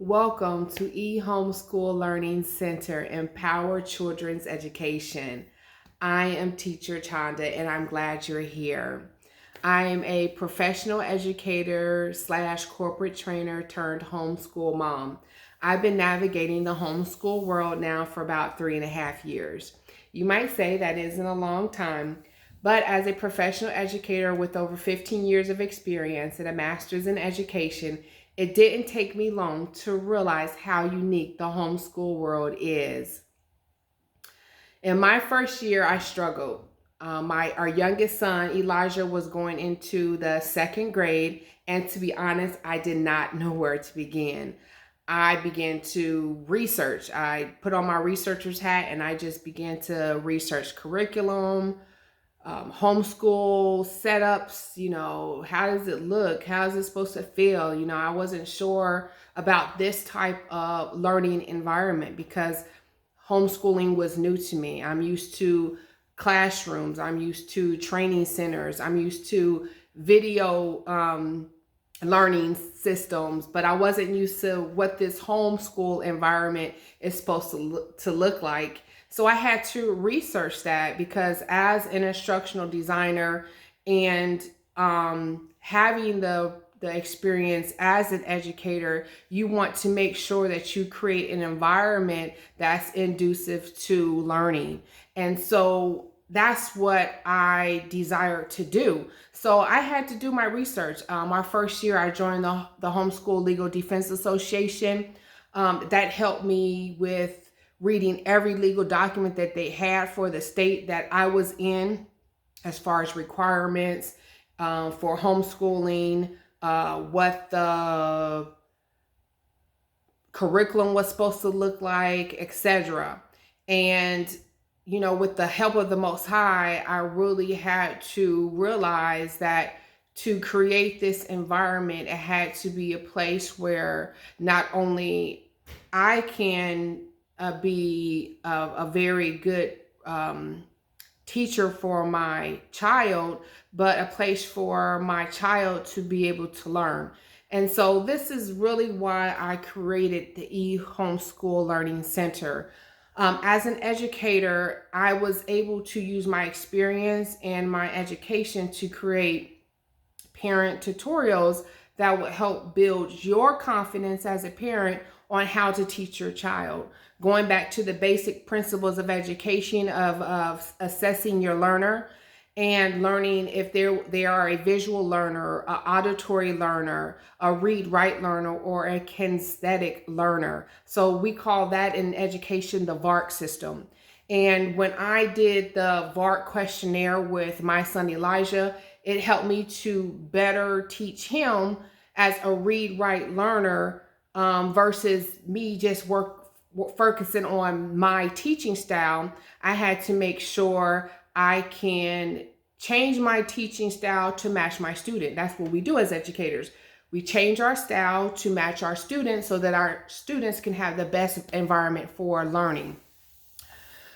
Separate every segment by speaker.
Speaker 1: Welcome to eHomeschool Learning Center, Empower Children's Education. I am teacher Chanda and I'm glad you're here. I am a professional educator slash corporate trainer turned homeschool mom. I've been navigating the homeschool world now for about 3.5 years. You might say that isn't a long time, but as a professional educator with over 15 years of experience and a master's in education, it didn't take me long to realize how unique the homeschool world is. In my first year, I struggled. Our youngest son, Elijah, was going into the second grade, and to be honest, I did not know where to begin. I began to research. I put on my researcher's hat and I just began to research curriculum, homeschool setups, how does it look? How is it supposed to feel? I wasn't sure about this type of learning environment because homeschooling was new to me. I'm used to classrooms, I'm used to training centers, I'm used to video learning systems, but I wasn't used to what this homeschool environment is supposed to look like. So I had to research that because as an instructional designer and having the experience as an educator, you want to make sure that you create an environment that's conducive to learning. And so that's what I desire to do. So I had to do my research. My first year, I joined the Homeschool Legal Defense Association. That helped me with reading every legal document that they had for the state that I was in, as far as requirements for homeschooling, what the curriculum was supposed to look like, etc. And with the help of the Most High, I really had to realize that to create this environment, it had to be a place where not only I can be a very good teacher for my child, but a place for my child to be able to learn. And so this is really why I created the eHomeschool Learning Center. As an educator, I was able to use my experience and my education to create parent tutorials that would help build your confidence as a parent on how to teach your child. Going back to the basic principles of education of assessing your learner and learning if they are a visual learner, an auditory learner, a read-write learner, or a kinesthetic learner. So we call that in education the VARK system. And when I did the VARK questionnaire with my son Elijah, it helped me to better teach him as a read-write learner versus me just focusing on my teaching style. I had to make sure I can change my teaching style to match my student. That's what we do as educators. We change our style to match our students so that our students can have the best environment for learning.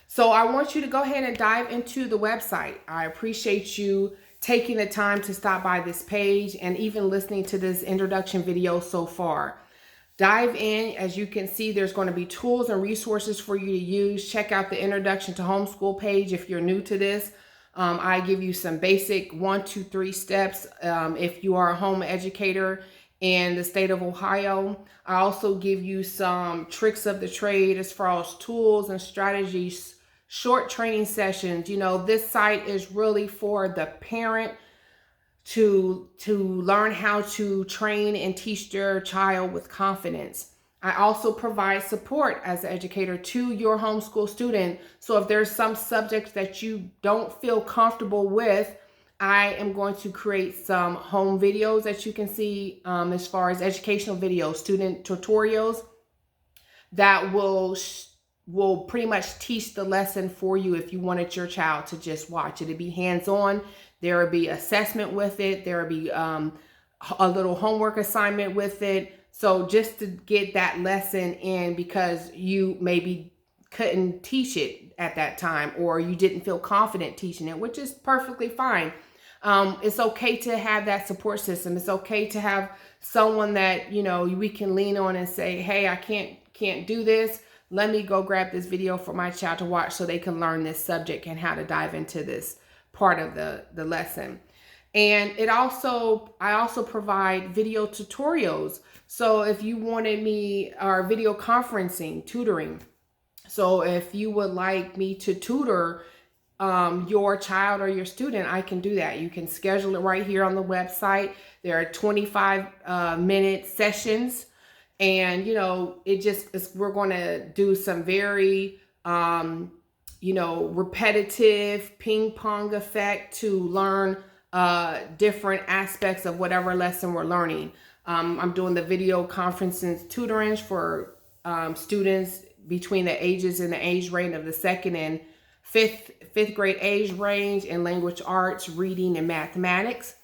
Speaker 1: So I want you to go ahead and dive into the website. I appreciate you taking the time to stop by this page and even listening to this introduction video so far. Dive in. As you can see, there's going to be tools and resources for you to use. Check out the Introduction to Homeschool page if you're new to this. I give you some basic 1, 2, 3 steps if you are a home educator in the state of Ohio. I also give you some tricks of the trade as far as tools and strategies, short training sessions. This site is really for the parent to learn how to train and teach their child with confidence. I also provide support as an educator to your homeschool student. So if there's some subjects that you don't feel comfortable with, I am going to create some home videos that you can see as far as educational videos, student tutorials that will pretty much teach the lesson for you if you wanted your child to just watch it. It'd be hands-on. There will be assessment with it. There will be a little homework assignment with it. So just to get that lesson in because you maybe couldn't teach it at that time or you didn't feel confident teaching it, which is perfectly fine. It's okay to have that support system. It's okay to have someone that, you know, we can lean on and say, hey, I can't do this. Let me go grab this video for my child to watch so they can learn this subject and how to dive into this part of the lesson. And I also provide video tutorials. So if you wanted me, or video conferencing, tutoring. So if you would like me to tutor your child or your student, I can do that. You can schedule it right here on the website. There are 25-minute sessions. And, you know, we're going to do some very, you know, repetitive ping pong effect to learn different aspects of whatever lesson we're learning. I'm doing the video conferencing tutoring for students between the ages and the age range of the second and fifth grade age range in language arts, reading, and mathematics.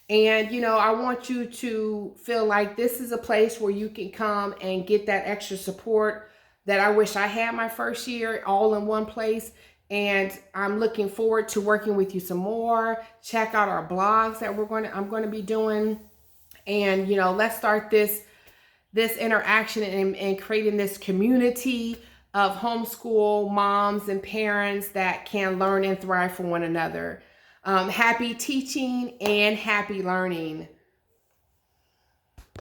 Speaker 1: And, you know, I want you to feel like this is a place where you can come and get that extra support that I wish I had my first year, all in one place. And I'm looking forward to working with you some more. Check out our blogs that I'm going to be doing. And, you know, let's start this interaction and creating this community of homeschool moms and parents that can learn and thrive for one another. Happy teaching and happy learning.